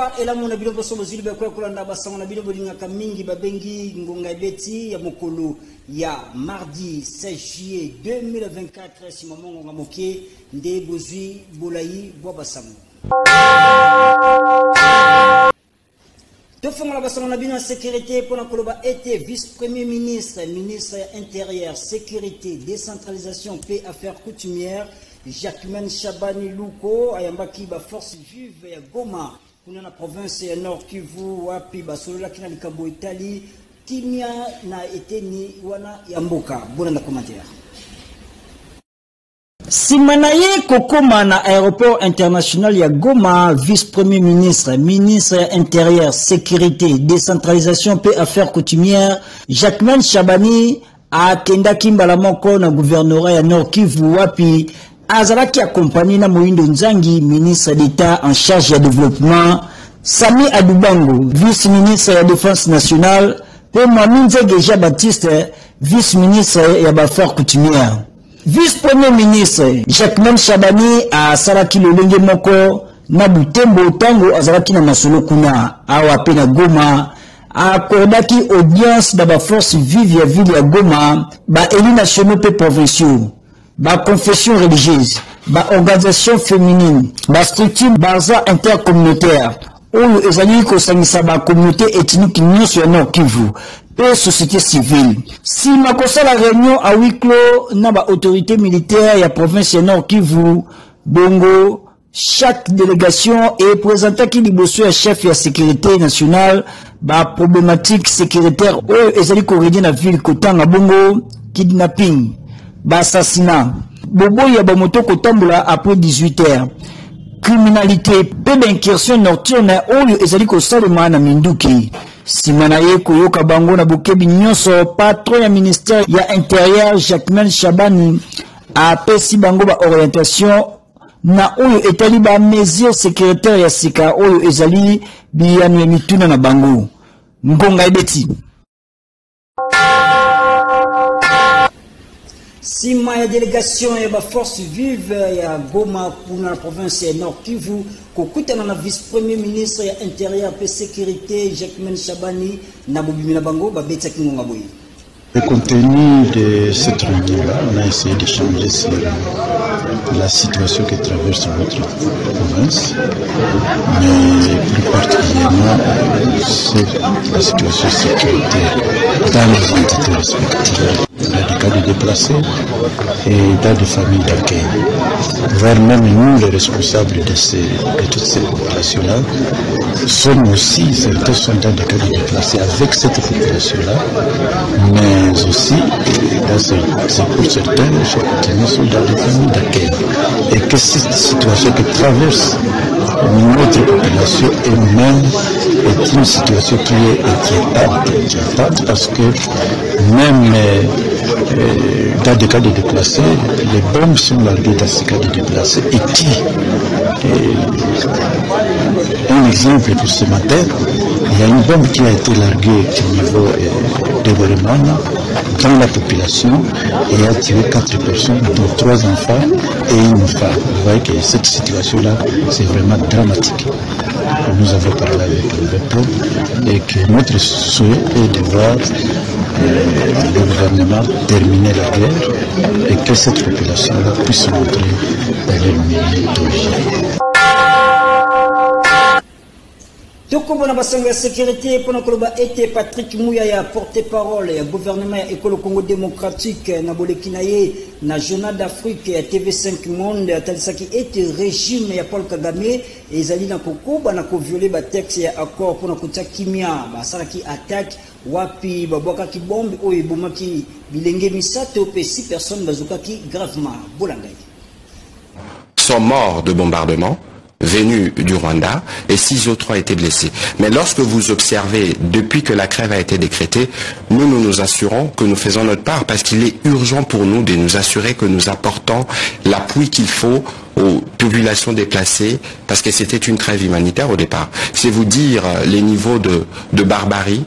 Bonsoir, et là mon abino boso bozili ba kwa kulanda basanga na bino bolingaka mingi babengi ngonga beti ya mokolo ya mardi 16 juillet 2024 si maman ngonga mokie nde bozui bolai bo basanga. Tofonga la basanga na bino sécurité pour la koloba était vice-premier ministre, ministre intérieur, sécurité, décentralisation, paix, affaires coutumières. Jacquemin Chabani Luko ayambaki ba force vive ya Goma kuna na province ya Nord Kivu wapi basolola kina likambo Italie kimia na eteni wana ya mboka bona na commentaire Simanaye kokoma na aéroport international ya Goma vice-premier ministre ministre intérieur sécurité décentralisation paix affaires coutumières Jacquemin Chabani atenda kimbala moko na gouvernorat ya Nord Kivu wapi Azaraki accompagné na Moindo Nzangi, ministre d'État en charge du développement, Sami Adoubango, vice-ministre de la Défense nationale, et Maminze Geja Baptiste, vice-ministre de l'Affaires coutumières. Vice-premier ministre, Jacquemin Chabani a Saraki Lolenge Moko, Nabutembo Tango Azaraki na Masolo Kuna, Awape na Goma, a accordaki audience de la force vive ya ville ya Goma, ba élus nationaux et provinciaux. Ba confession religieuse, ba organisation féminine, ba structure baza intercommunautaire, ou ezali ko sangisa ba communauté ethnique nyonso ya Nord Kivu, et société civile. Si makosa la réunion à huis clos na ba autorité militaire ya province ya Nord Kivu, bongo, chaque délégation est présentée qui liboso ya chef ya sécurité nationale, ba problématique sécuritaire ou ezali ko rédier na ville Kotanga bongo, kidnapping. Assassinat, bobo ya bamoto kotambola après 18h. Criminalité, peu d'incursion nocturne oyo ezali ko salema na minduki. Simana ye koyoka bango na bokebi nyonso patron ya ministère ya intérieur Jacquemin Chabani a pesi bango ba orientation na oyo etali ba mesure sécuritaire ya sika oyo ezali biyanu ya mituna na bango. Ngonga ebeti. Sima ya délégation ya ba force vive ya Goma pour la province ya Nord Kivu kokutana na vice-premier ministre ya intérieur et sécurité Jacquemin Chabani na bobimina bango ba beta kingonga boyi. Le contenu de cette réunion-là, on a essayé d'échanger sur la situation que traverse notre province, mais plus particulièrement sur la situation sécuritaire dans les entités respectives. Il y a des cas de déplacés et dans des familles d'accueil. Voire même nous, les responsables de toutes ces populations-là, sommes aussi, certains sont dans des cas de déplacés avec cette population-là, mais aussi, c'est pour certains, certains sont dans des familles d'accueil. Et que cette situation que traverse notre population elle-même est une situation qui est inquiétante parce que même dans des cas de déplacés, les bombes sont larguées dans ces cas de déplacés et tuent. Un exemple pour ce matin, il y a une bombe qui a été larguée au niveau de Boremana dans la population et a tué 4 personnes, dont 3 enfants et une femme. Vous voyez que cette situation-là, c'est vraiment dramatique. Nous avons parlé avec le peuple et que notre souhait est de voir le gouvernement terminer la guerre et que cette population-là puisse rentrer dans leur milieu d'origine. Tokombo na basango ya sécurité pona koloba ete Patrick Mouya ya porte-parole ya gouvernement ya École Congo démocratique na boleki na ye na Journal d'Afrique ya TV5 Monde atalisaki ete régime ya Paul Kagame ezali na kokoba na kovioler ba texte ya accord pona kotia kimia basalaki attaque wapi babwakaki bombe oyo ebomaki bilenge misato pe 6 personnes bazokaki gravement bolangai. Sont morts de bombardement venus du Rwanda et 6 autres ont été blessés. Mais lorsque vous observez, depuis que la trêve a été décrétée, nous assurons que nous faisons notre part parce qu'il est urgent pour nous de nous assurer que nous apportons l'appui qu'il faut aux populations déplacées parce que c'était une trêve humanitaire au départ. C'est vous dire les niveaux de barbarie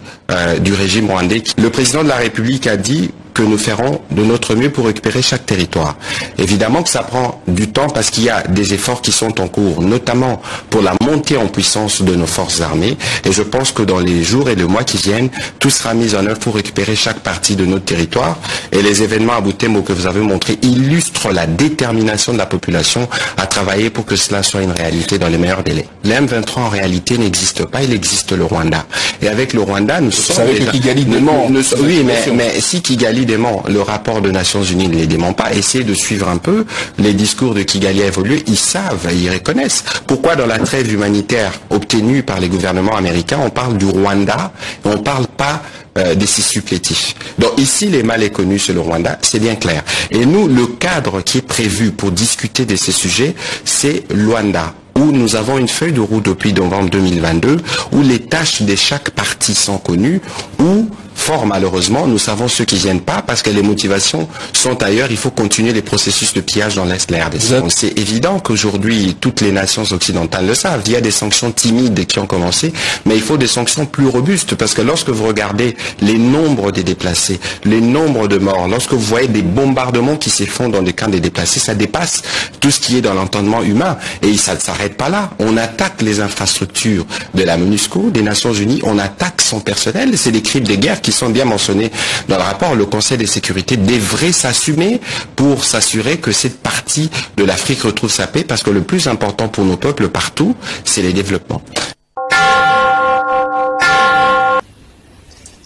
du régime rwandais. Le président de la République a dit que nous ferons de notre mieux pour récupérer chaque territoire. Évidemment que ça prend du temps parce qu'il y a des efforts qui sont en cours, notamment pour la montée en puissance de nos forces armées. Et je pense que dans les jours et les mois qui viennent, tout sera mis en œuvre pour récupérer chaque partie de notre territoire. Et les événements à Butembo que vous avez montrés illustrent la détermination de la population à travailler pour que cela soit une réalité dans les meilleurs délais. Le M23 en réalité n'existe pas, il existe le Rwanda. Et avec le Rwanda, nous sommes... que Kigali dément, oui, mais si Kigali dément, le rapport des Nations Unies ne les dément pas, essayez de suivre un peu les discours de Kigali a évolué, ils savent, ils reconnaissent. Pourquoi dans la trêve humanitaire obtenue par les gouvernements américains, on parle du Rwanda et on ne parle pas des six supplétifs. Donc ici, les mal est connu sur le Rwanda, c'est bien clair. Et nous, le cadre qui est prévu pour discuter de ces sujets, c'est Luanda, où nous avons une feuille de route depuis novembre 2022, où les tâches de chaque partie sont connues, où, fort malheureusement, nous savons ceux qui ne viennent pas parce que les motivations sont ailleurs. Il faut continuer les processus de pillage dans l'Est de la RDC. C'est évident qu'aujourd'hui, toutes les nations occidentales le savent. Il y a des sanctions timides qui ont commencé, mais il faut des sanctions plus robustes parce que lorsque vous regardez les nombres des déplacés, les nombres de morts, lorsque vous voyez des bombardements qui se font dans des camps des déplacés, ça dépasse tout ce qui est dans l'entendement humain. Et ça ne s'arrête pas là. On attaque les infrastructures de la MONUSCO, des Nations Unies, on attaque son personnel. C'est des crimes de guerre qui sont bien mentionnés dans le rapport. Le Conseil de sécurité devrait s'assumer pour s'assurer que cette partie de l'Afrique retrouve sa paix, parce que le plus important pour nos peuples partout, c'est les développements.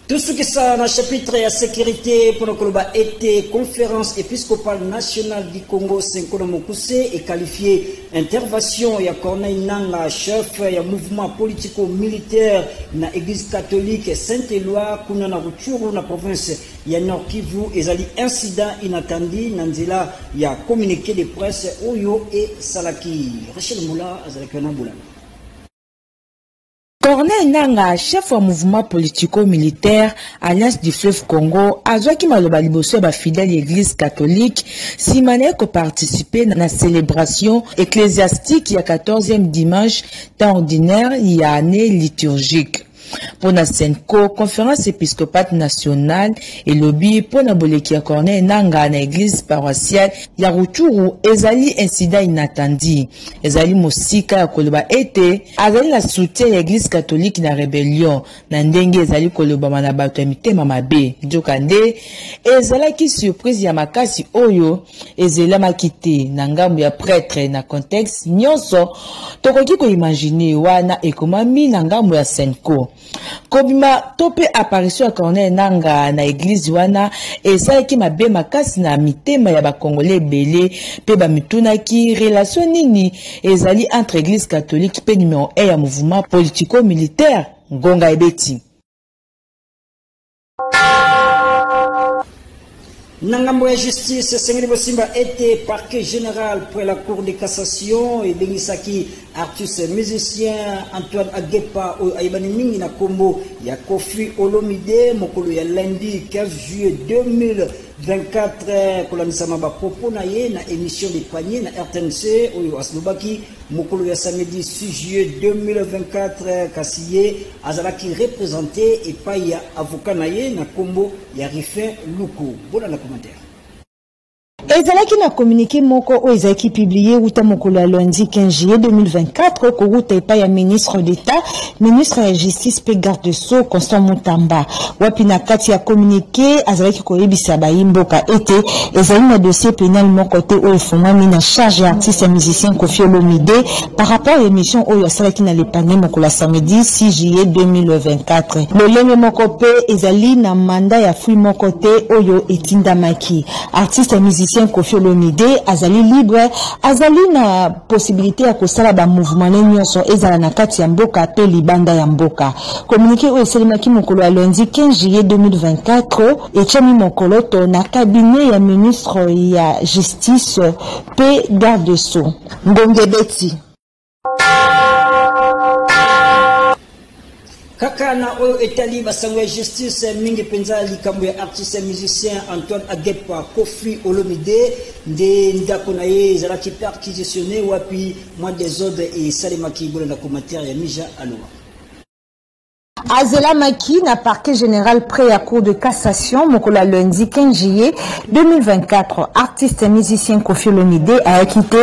Tout ce qui ça dans le chapitre de la sécurité pour le été, conférence épiscopale nationale du Congo, Senkonomokuse, est qualifié intervention. Il y a Corneille Nanga, chef, il y a mouvement politico-militaire dans l'église catholique Saint-Éloi, kuna na Rutshuru, na province, il y a Nord Kivu, et il y a incident inattendu, Nanzila, il y a communiqué de presse, Oyo et Salaki. Rachel Moula, Azalakana Boula. Corneille Nanga, chef du mouvement politico-militaire Alliance du Fleuve Congo, a joué qui maloba liboso ba fidèle église catholique, si mané ko participer dans la célébration ecclésiastique il y a 14e dimanche temps ordinaire il y a année liturgique. Pour la Senko, conférence épiscopale nationale et lobby pour la boleki ya Corneille Nanga na église paroissiale ya Rutshuru ezali incident inattendu. Ezali mosika ya koloba ete azali la soutien ya église catholique na rébellion na ndenge ezali koloba na bato ya mitema mabe. Jokande ezalaki surprise ya makasi oyo ezelamaki te na ngambo ya prêtre na contexte nyonso tokoki ko imaginer wana ekomami na ngambo ya Senko. Kobima tope apparition ya Corneille Nanga na église wana ezalaki mabe makasi na mitema ya bakongolais belé pe bamitunaki relation nini ezali entre église catholique pe numéro 1 ya mouvement politico-militaire Ngonga Ebeti. Nangambo ya justice, Sengeli Bosimba était parquet général pour la cour de cassation et Denisaki, artiste musicien, Antoine Agepa, Aïbani Mingi na Kombo, ya Kofi Olomide, Mokolo ya lundi 15 juillet 2024, Kolamisama ba propos na ye na émission de panier na RTNC, Oyo Aslobaki, Mokolo ya samedi 6 juillet 2024, Kassiye, Azalaki représenté et pas ya avocat na ye na Kombo, ya Rifin Luko. Voilà la commentaire. Ezalaki na communiqué moko o ezaki publié uta mokolo ya lundi 15 juillet 2024 ko ruta epa ya ministre d'État, ministre ya justice pe garde de sceaux Constant Mutamba. Wapi na kati ya communiqué azalaki ko yebisa ba imboka ete ezali na dossier pénal moko te o efongwami na charge ya artiste et musicien Kofi Olomide par rapport à l'émission oyo asalaki na lepane mokolo ya samedi 6 juillet 2024. Lolenge moko pe ezali na mandat ya fui moko te oyo etindamaki. Artiste et musicien Kofi Olomide azali libre, azali na possibilité ya kosala ba mouvement nyonso ezala na kati ya mboka pe libanda ya mboka. Communiqué o eselimaki mokolo ya lundi 15 juillet 2024 etiami mokolo to na cabinet ya ministre ya justice pe garde de sceaux Ngonga Ebeti. Kaka na oyo etali basango ya justice mingi penza likambo ya artiste musicien Antoine Agepa Kofi Olomide nde ndako na ye ezalaki perquisitionné wapi moi des ordres et salemaki bola na commentaire ya Mija Aloa. Azela Maki na parquet général prêt à cour de cassation Mokola lundi 15 juillet 2024. Artiste et musicien Koffi Olomide a quitté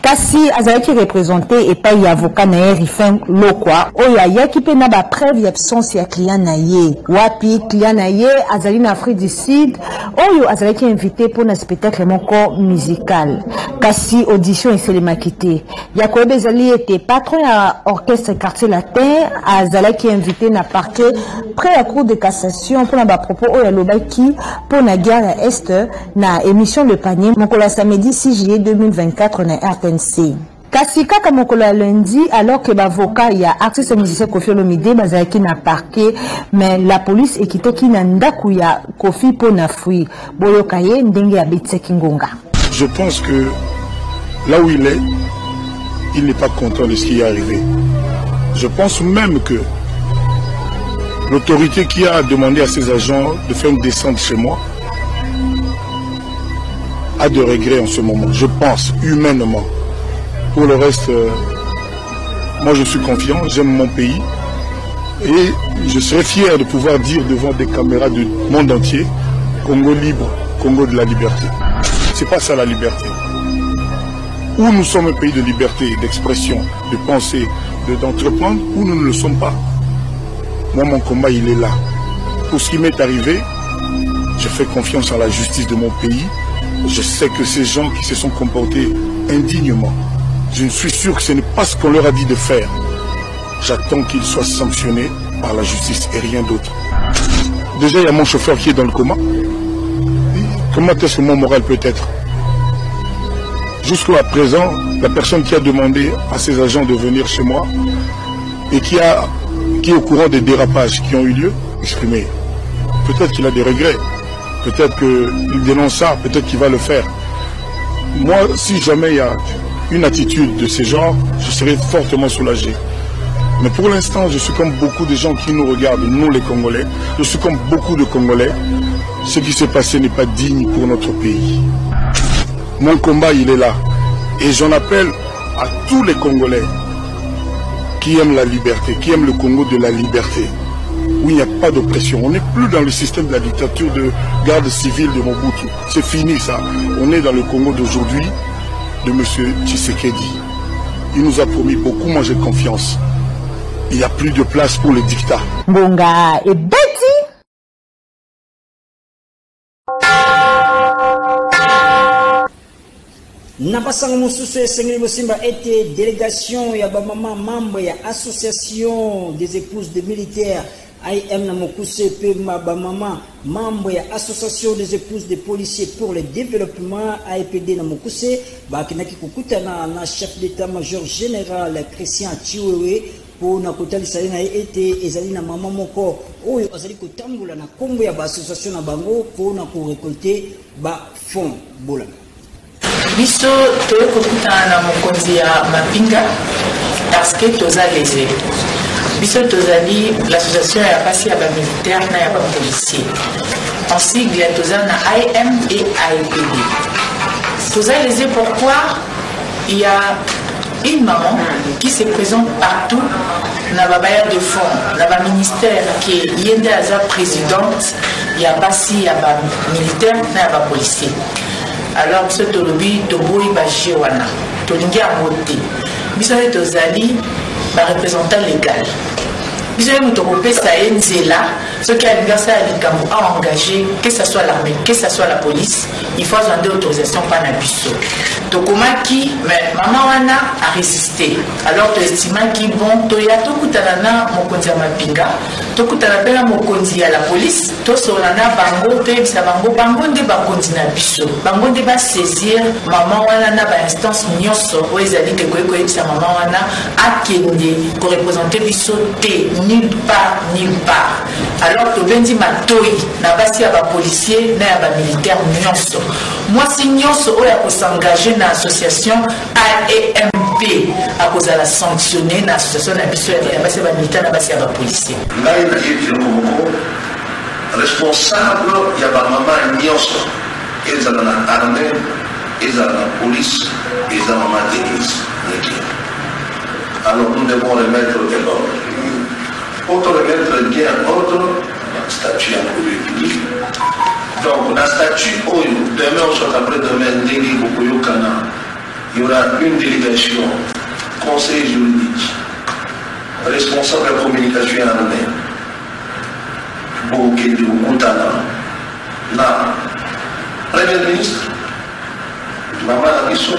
Kassi Azalaki représenté et pas avocat na Rifin Lokwa oya yaki pe na ba preuve d'absence ya client na ye wapi client na ye azali na Afrique du Sud oyo azalaki invité pour un spectacle moko musical. Kassi audition eselema quitté Yakobe Zali était patron à orchestre quartier latin azalaki invité na parquet près à cour de cassation pour la propos oya lobaki pour la guerre à Est na émission Le Panier Mokola samedi 6 juillet 2024 na RTNC. Kasika Kamokola lundi alors que l'avocat y a artiste musicien Koffi Olomide bazaki na parquet mais la police équité qui na ndaku ya Koffi pour na fui boyokaye ndenge ya Betseki Ngonga. Je pense que là où il n'est pas content de ce qui est arrivé. Je pense même que l'autorité qui a demandé à ses agents de faire une descente chez moi a de regrets en ce moment, je pense, humainement. Pour le reste, moi je suis confiant, j'aime mon pays et je serais fier de pouvoir dire devant des caméras du monde entier, Congo libre, Congo de la liberté. C'est pas ça la liberté. Ou nous sommes un pays de liberté, d'expression, de penser, d'entreprendre, ou nous ne le sommes pas. Moi, mon combat, il est là. Pour ce qui m'est arrivé, je fais confiance à la justice de mon pays. Je sais que ces gens qui se sont comportés indignement, je ne suis sûr que ce n'est pas ce qu'on leur a dit de faire. J'attends qu'ils soient sanctionnés par la justice et rien d'autre. Déjà, il y a mon chauffeur qui est dans le coma. Comment est-ce que mon moral peut être? Jusqu'à présent, la personne qui a demandé à ses agents de venir chez moi et qui est au courant des dérapages qui ont eu lieu, exprimé. Peut-être qu'il a des regrets, peut-être qu'il dénonce ça, peut-être qu'il va le faire. Moi, si jamais il y a une attitude de ce genre, je serai fortement soulagé. Mais pour l'instant, je suis comme beaucoup de gens qui nous regardent, nous les Congolais, je suis comme beaucoup de Congolais. Ce qui s'est passé n'est pas digne pour notre pays. Mon combat, il est là. Et j'en appelle à tous les Congolais qui aiment la liberté, qui aiment le Congo de la liberté, où il n'y a pas d'oppression. On n'est plus dans le système de la dictature de garde civile de Mobutu. C'est fini ça. On est dans le Congo d'aujourd'hui de M. Tshisekedi. Il nous a promis beaucoup, moi j'ai confiance. Il n'y a plus de place pour le dictat. Bonga et Betty. Nabasanga mususu esengeli bosimba ete délégation ya ba mama membre ya association des épouses de militaires IM na mokuse pe ba mama membre ya association des épouses de policiers pour le développement AEPD na mokuse ba kinaki kukutana na chef d'état-major général Christian Chiwewe pour na kotalisa na ete ezali na mama moko oyo azali kotambola na kombo ya ba association na bango pour na ko récolter ba fonds bola. Biso tokokutana na mokonzi ya Mapinga parce que toza lésé. Biso tozali l'association ya pasi ya ba militaire na ya ba policier. En sigle toza na IM et AEPD. Toza lésé pourquoi il y a une maman qui se présente partout na ba bailleur de fonds, na ba ministère qui yende aza présidente ya pasi ya ba militaire na ya ba policier. Alors ce tolobi toboyi baje wana tolingi amote biso tozali ba représentant légal biso muto kopesa enzela ce qui a l'université à Likambo a engagé que ce soit l'armée que ce soit la police il faut demander autorisation par na biso tokomaki mais maman wana a résisté alors to estima ki bon to ya tokutana na mokonzi ya Mapinga tokutana pe na mokonzi ya la police to solana bango te bisa bango nde bakonzi na biso bango nde ba saisir maman wana na ba instance nyonso o ezali te koyeko bisa maman wana akende ko représenter biso te nulle part alors to bendi matoi na basi ya ba policier na ya ba militaire nyonso moi si nyonso o ya ko s'engager na association AEMP à cause de la sanctionner na association na biso ya basi ba militaire na basi ya ba policier ngai na yeki moko responsable ya ba mama nyonso ezala na armée ezala na police ezala na d'église. Alors nous devons remettre de l'ordre. pour remettre bien en ordre le statut en République. Donc, dans le statut, demain ou soit après-demain, il y aura une délégation, conseil juridique, responsable de la communication en armée, pour qu'il y ait la Premier ministre, Maman Abisso,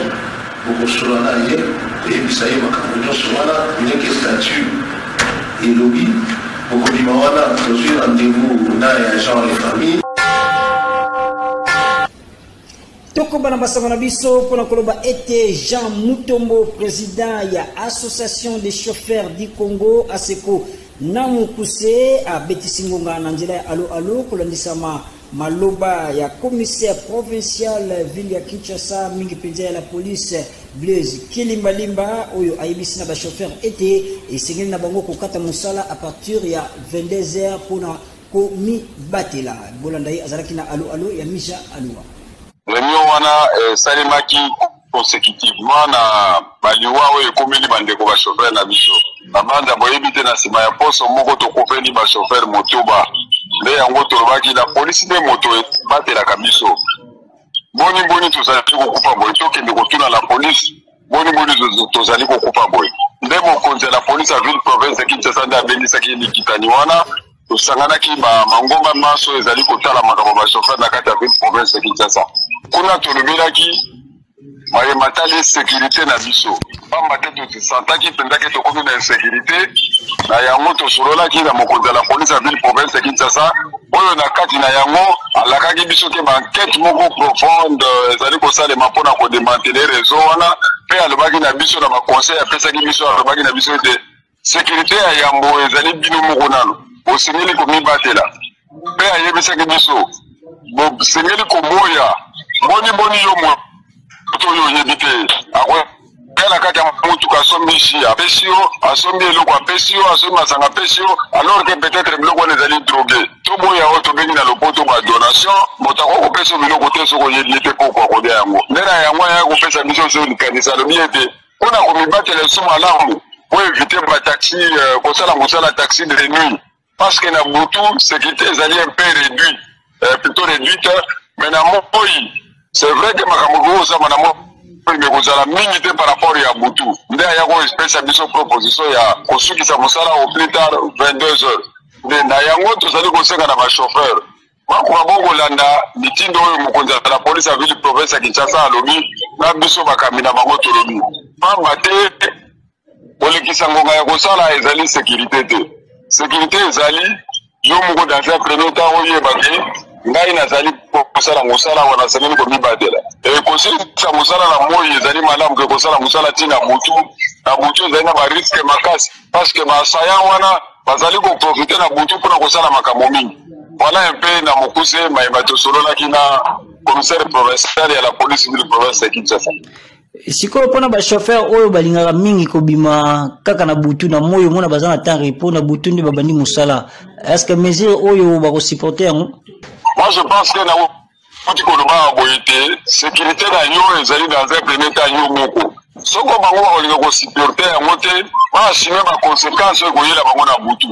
pour que ce soit là, et puis ça y est, ma soit là, il y a que statut et lobby, pour que Maman ait rendez-vous dans les gens et familles. Toko bana basama na biso pona koloba ete Jean Mutombo, président ya association des chauffeurs du Congo ASECO namukuse a betisingonga na njela ya alo kolandisama maloba ya commissaire provincial ville ya Kinshasa mingi penza ya la police Blaise Kilimbalimba oyo ayibisi na ba chauffeur ete esengeli na bango kokata musala à partir ya 22h pona ko mi batela bolanda yi azalaki na alo ya Misha Alua. Réunion wana salimaki consécutivement na baliwa oyo ekomeli bandeko ba chauffeur na biso babanda boyebi te na nsima ya poso moko tokopeli ba chauffeur motoba nde yango tolobaki na polisi nde moto ebatelaka biso boni tozali kokufa boye tokende kotuna la polisi boni tozali kokufa boye nde mokonzi ya la polisi ya ville province ya Kinshasa nde abenisaki likitani wana tosanganaki mangomba maso ezali kotala makambo ba chauffeur na kati ya ville province ya Kinshasa kuna tolobelaki matali sécurité na biso pamba te tosantaki pendaki tokomi na insécurité na yango tosololaki na mokonzi ya la police ya ville province ya Kinshasa oyo na kati na yango alakaki biso ke enquête moko profonde ezali kosalema mpona kodemantele réseau wana mpe alobaki na biso na baconseil apesaki biso alobaki na biso ete sécurité ya yambo ezali bino moko nano bosengeli komibatela mpe ayebisaki biso bosengeli koboya boni yo oyo yebite akwe kana kati ya mutuka asombi shi apesi yo asombi eloko apesi yo asombi masanga apesi yo alors que peut-être biloko wana ezali drogué toboya oyo tobengi na lopoto ba donation moto akokopesa biloko te soko yebi ete poko akolia yango nde na yango ya kopesa biso so likanisa lobi ete mpona komibatela esu malamu po évite bataxi kosala mosala taxi de nuit parce que na butu sécurité ezali un peu réduit plutôt réduite mais na moi c'est vrai que makambo ça manamo mais kozala mingi te par rapport ya butu nde ayako espèce ya biso proposition ya kosukisa mosala au plus tard 22h nde na yango tozali kosenga na ba chauffeur makoka bokolanda mitindo oyo mokonzi ya la police ya ville province ya Kinshasa alobi na biso bakambi na bango tolobi pamba te kolekisa ngonga ya kosala ezali sécurité te sécurité ezali yo moko dans un premier temps oyebaki ngai nazali kosala mosala wana sengeli komibatela kosilisa mosala na moi ezali malamu ke kosala mosala ntina butu na butu ezali na bariske makasi parce que basaya wana bazali koprofite na butu mpona kosala makambo mingi wana mpe na mokuse mayeba tosololaki na commissaire provincial ya la police ville province ya Kinshasa. Sikoyo pona ba chauffeur oyo balingaka mingi kobima kaka na butu na moyo mona bazana temps repos na butu ndi babandi musala est-ce que mesure oyo bako supporter yango? Moi je pense que na kuti koloba boyete sécurité na yo ezali dans un premier temps yo moko soko bango bakolinga ko supporter yango te baassume ba conséquences oyo koyela bango na butu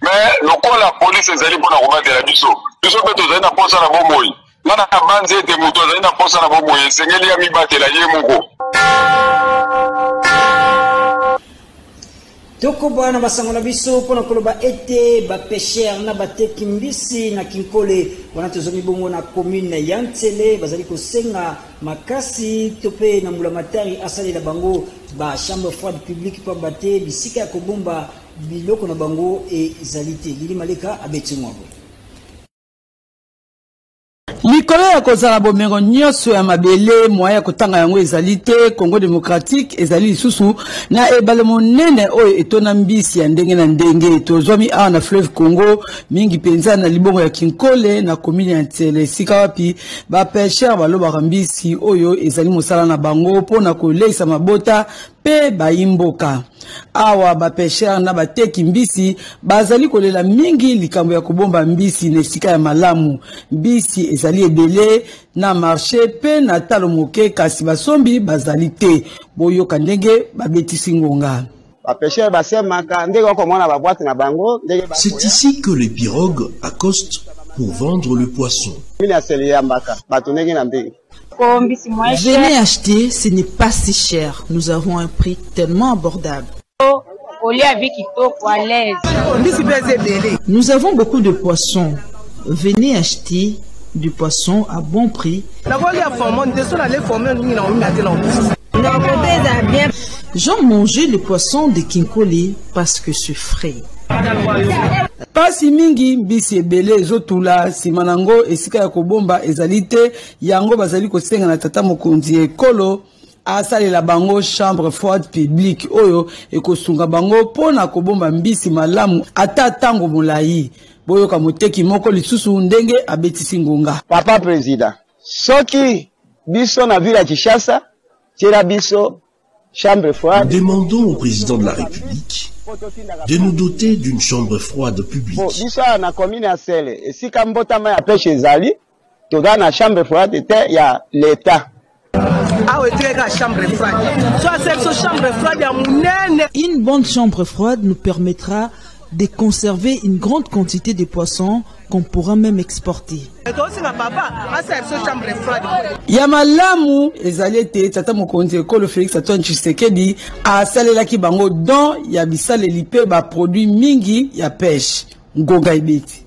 mais lokola police ezali mpona kobatela biso mpe tozali na posa na bomoi ngana banzi ete moto azali na posa na bomoi esengeli ya mibatela ye moko. Toko bwana basango na biso pona koloba ete ba pêcheur na bateki mbisi na Kinkole wana tozomi bongo na commune ya Ntsele bazali kosenga makasi tope na mbulamatari asali na bango ba chambre froide publique pa bate bisika ya kobomba biloko na bango ezalite lili maleka abetimwabo. Likolo ya kozala bomengo nyonso ya mabele moya kotanga yango ezali te Congo démocratique ezali lisusu na ebale monene oyo etona mbisi ya ndenge na ndenge tozwami awa na fleuve Congo mingi penza na libongo ya Kinkole na commune ya Ntsele sika wapi ba pêcheur balobaka mbisi oyo ezali mosala na bango pona koleisa mabota pe baimboka awa ba pêcheur na bateki mbisi bazali kolela mingi likambo ya kobomba mbisi na sika ya malamu mbisi ezali ebele na marché pe na talo moke kasi basombi bazali te boyoka ndenge babetisi ngonga. C'est ici que les pirogues accostent pour vendre le poisson. Venez acheter, ce n'est pas si cher. Nous avons un prix tellement abordable. Nous avons beaucoup de poissons. Venez acheter du poisson à bon prix. J'en mangeais le poisson de Kinkole parce que c'est frais. Pasi mingi mbisi ebele ezotula nsima nango esika ya kobomba ezali te yango bazali kosenga na tata mokonzi ekolo asalela bango chambre froide publique oyo ekosunga bango pona kobomba mbisi malamu ata tango molai boyoka moteki moko lisusu ndenge abetisi ngonga. Papa président soki biso na ville ya Kinshasa tira biso chambre froide. Nous demandons au président de la République de nous doter d'une chambre froide publique. Na commune ya Sele esika mbotama ya pêche ezali toza na chambre froide te ya l'État. Une bonne chambre froide nous permettra de conserver une grande quantité de poissons qu'on pourra même exporter. Yamalamu ezalete tata mokonzi ekolo Félix Antoine Tshisekedi asalelaki bango don ya bisaleli pe ba produit mingi ya pêche ngonga ibeti.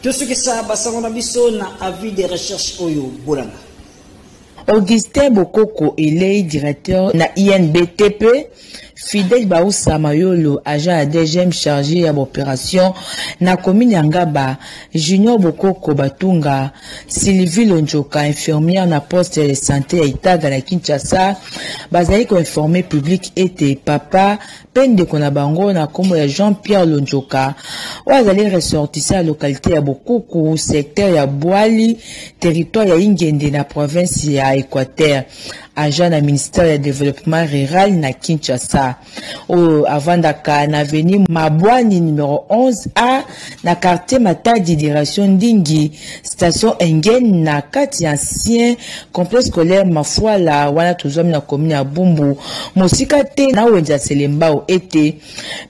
Tout ce que ça basango na biso na avis de recherche oyo bolanga. Augustin Bokoko Elei, directeur na INBTP, Fidel Baoussa Mayolo, agent ADGM chargé à l'opération, na commune Yangaba, Junior Bokoko Batunga, Sylvie Lonjoka, infirmière na poste de santé à Itaga na Kinshasa, bazali ko informé public était papa, peine de Konabango na komo ya Jean-Pierre Lonjoka, wazali ressortissant à localité ya Bokoko, secteur ya Boali, territoire ya Ingende na province ya Équateur, agent na ministère du développement rural na Kinshasa. Avant d'aka na avenue Mabwani numéro 11A na quartier Matadi direction Ndingi, station Engen na kati ancien complexe scolaire Mafuala wana tozom na commune ya Bumbu. Mosika te na wenza selembao ete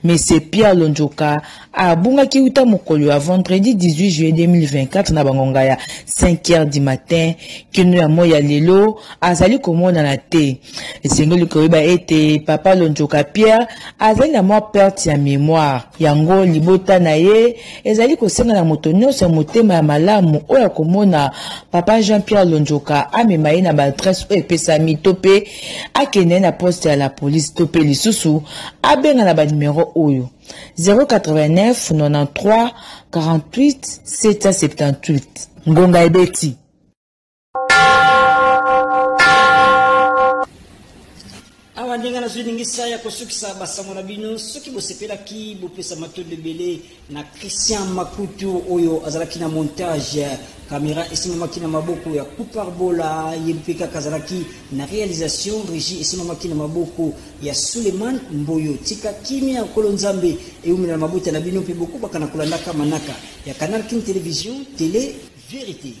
monsieur Pierre Lonjoka abunga ki uta mokolo ya vendredi 18 juillet 2024 na bangonga ya 5h du matin kino ya moya lelo azali komona na te esengeli koyeba ete papa Lonjoka Pierre azali na mwa perte ya mémoire yango libota na ye ezali kosenga na moto nyonso ya motema ya malamu oyo komona papa Jean-Pierre Lonjoka amema ye na ba adresse oyo epesami to pe akende na poste ya la police to pe lisusu abenga na ba numéro oyo 089 93 48 778 ngonga ebeti. Awandenga na zuiningisa ya kosukisa basango na bino soki bosepelaki bopesa matole belé na Christian Makutu oyo azalaki na montage caméra esimamaki na maboko ya Kupar Bola yempeka kazalaki na réalisation régie esimamaki na maboko ya Suleiman Mboyo tika kimia kolonzambe eumina na mabuta na bino pe beaucoup bakana kulandaka manaka ya Canal King Télévision télé vérité.